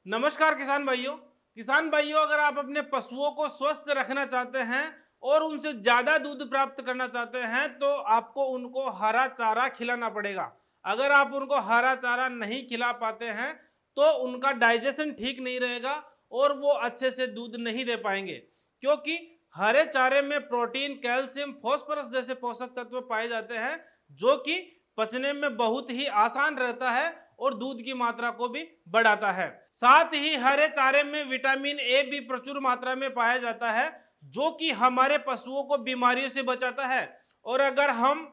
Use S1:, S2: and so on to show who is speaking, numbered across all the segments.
S1: नमस्कार किसान भाइयों, अगर आप अपने पशुओं को स्वस्थ रखना चाहते हैं और उनसे ज्यादा दूध प्राप्त करना चाहते हैं तो आपको उनको हरा चारा खिलाना पड़ेगा। अगर आप उनको हरा चारा नहीं खिला पाते हैं तो उनका डाइजेशन ठीक नहीं रहेगा और वो अच्छे से दूध नहीं दे पाएंगे, क्योंकि हरे चारे में प्रोटीन, कैल्शियम, फास्फोरस जैसे पोषक तत्व पाए जाते हैं जो कि पचने में बहुत ही आसान रहता है और दूध की मात्रा को भी बढ़ाता है। साथ ही हरे चारे में विटामिन ए भी प्रचुर मात्रा में पाया जाता है जो कि हमारे पशुओं को बीमारियों से बचाता है। और अगर हम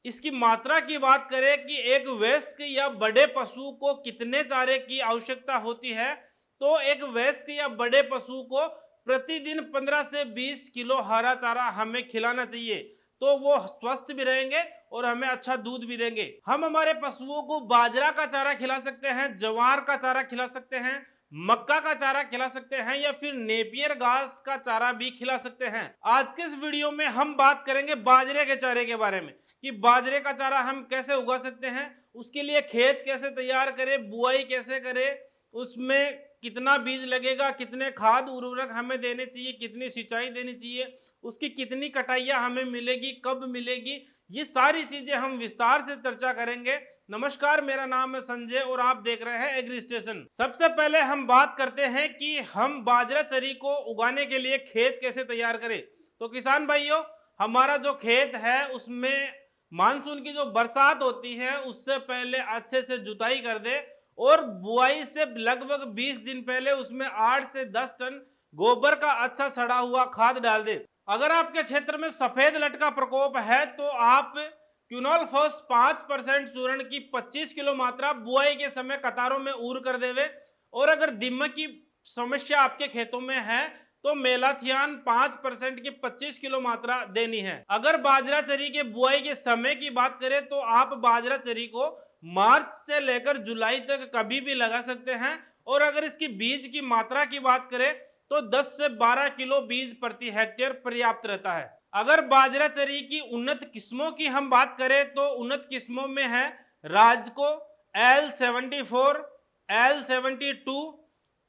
S1: इसकी मात्रा की बात करें कि एक वयस्क या बड़े पशु को कितने चारे की आवश्यकता होती है, तो एक वयस्क या बड़े पशु को प्रतिदिन 15 से 20 किलो हरा चारा हमें खिलाना चाहिए, तो वो स्वस्थ भी रहेंगे और हमें अच्छा दूध भी देंगे। हम हमारे पशुओं को बाजरा का चारा खिला सकते हैं, ज्वार का चारा खिला सकते हैं, मक्का का चारा खिला सकते हैं या फिर नेपियर घास का चारा भी खिला सकते हैं। आज के इस वीडियो में हम बात करेंगे बाजरे के चारे के बारे में कि बाजरे का चारा हम कैसे उगा सकते हैं, उसके लिए खेत कैसे तैयार करें, बुआई कैसे करें, उसमें कितना बीज लगेगा, कितने खाद उर्वरक हमें देने चाहिए, कितनी सिंचाई देनी चाहिए, उसकी कितनी कटाइयां हमें मिलेगी, कब मिलेगी, ये सारी चीजें हम विस्तार से चर्चा करेंगे। नमस्कार, मेरा नाम है संजय और आप देख रहे हैं एग्री स्टेशन। सबसे पहले हम बात करते हैं कि हम बाजरा चरी को उगाने के लिए खेत कैसे तैयार करें। तो किसान भाइयों, हमारा जो खेत है उसमें मानसून की जो बरसात होती है उससे पहले अच्छे से जुताई कर दे और बुआई से लगभग 20 दिन पहले उसमें 8 से 10 टन गोबर का अच्छा सड़ा हुआ खाद डाल दे। अगर आपके क्षेत्र में सफेद लट का प्रकोप है तो आप क्यूनोल-फॉस 5% चूर्ण की 25 किलो मात्रा बुआई के समय कतारों में ऊर कर देवे। और अगर दीमक की समस्या आपके खेतों में है तो मेलाथियान 5% की 25 किलो मात्रा देनी है। अगर बाजरा चरी के बुआई के समय की बात करें तो आप बाजरा चरी को मार्च से लेकर जुलाई तक कभी भी लगा सकते हैं। और अगर इसकी बीज की मात्रा की बात करें तो 10 से 12 किलो बीज प्रति हेक्टेयर पर्याप्त रहता है। अगर बाजरा चरी की उन्नत किस्मों की हम बात करें तो उन्नत किस्मों में है राजको, L74, L72,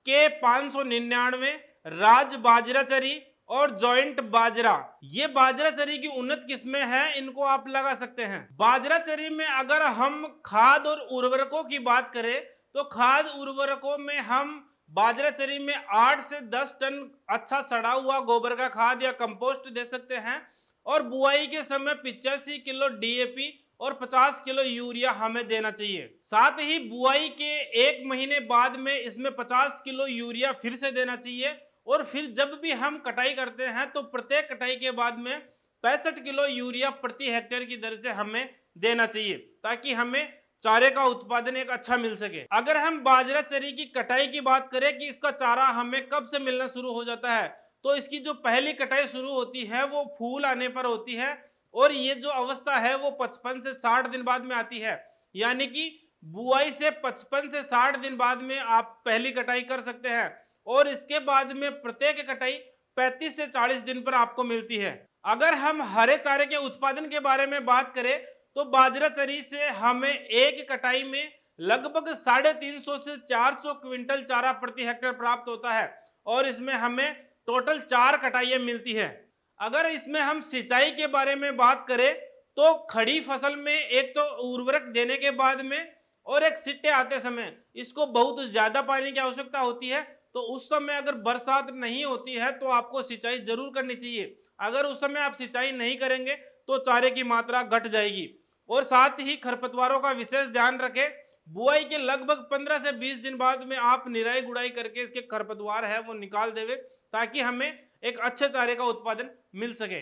S1: K599, राज बाजरा चरी और जॉइंट बाजरा, ये बाजरा चरी की उन्नत किस्में हैं, इनको आप लगा सकते हैं। बाजरा चरी में अगर हम खाद और उर्वरकों की बात करें तो खाद उर्वरकों में हम बाजरा चरी में 8 से 10 टन अच्छा सड़ा हुआ गोबर का खाद या कंपोस्ट दे सकते हैं। और बुआई के समय 85 किलो डीएपी और 50 किलो यूरिया हमें देना चाहिए। साथ ही बुआई के 1 महीने बाद में इसमें 50 किलो यूरिया फिर से देना चाहिए। और फिर जब भी हम कटाई करते हैं तो प्रत्येक कटाई के बाद में 65 किलो यूरिया प्रति हेक्टेयर की दर से हमें देना चाहिए, ताकि हमें चारे का उत्पादन एक अच्छा मिल सके। अगर हम बाजरा चरी की कटाई की बात करें कि इसका चारा हमें कब से मिलना शुरू हो जाता है, तो इसकी जो पहली कटाई शुरू होती है वो फूल आने पर होती है और ये जो अवस्था है वो 55 से 60 दिन बाद में आती है। यानी कि बुआई से 55 से 60 दिन बाद में आप पहली कटाई कर सकते हैं और इसके बाद में प्रत्येक कटाई 35 से 40 दिन पर आपको मिलती है। अगर हम हरे चारे के उत्पादन के बारे में बात करें तो बाजरा चरी से हमें एक कटाई में लगभग 350 से 400 क्विंटल चारा प्रति हेक्टेयर प्राप्त होता है और इसमें हमें टोटल 4 कटाइयां मिलती है। अगर इसमें हम सिंचाई के बारे में बात करें तो खड़ी फसल में एक तो उर्वरक देने के बाद में और एक सिट्टे आते समय इसको बहुत ज्यादा पानी की आवश्यकता होती है, तो उस समय अगर बरसात नहीं होती है तो आपको सिंचाई जरूर करनी चाहिए। अगर उस समय आप सिंचाई नहीं करेंगे तो चारे की मात्रा घट जाएगी। और साथ ही खरपतवारों का विशेष ध्यान रखें। बुआई के लगभग 15 से 20 दिन बाद में आप निराई गुड़ाई करके इसके खरपतवार है वो निकाल देवे, ताकि हमें एक अच्छे चारे का उत्पादन मिल सके।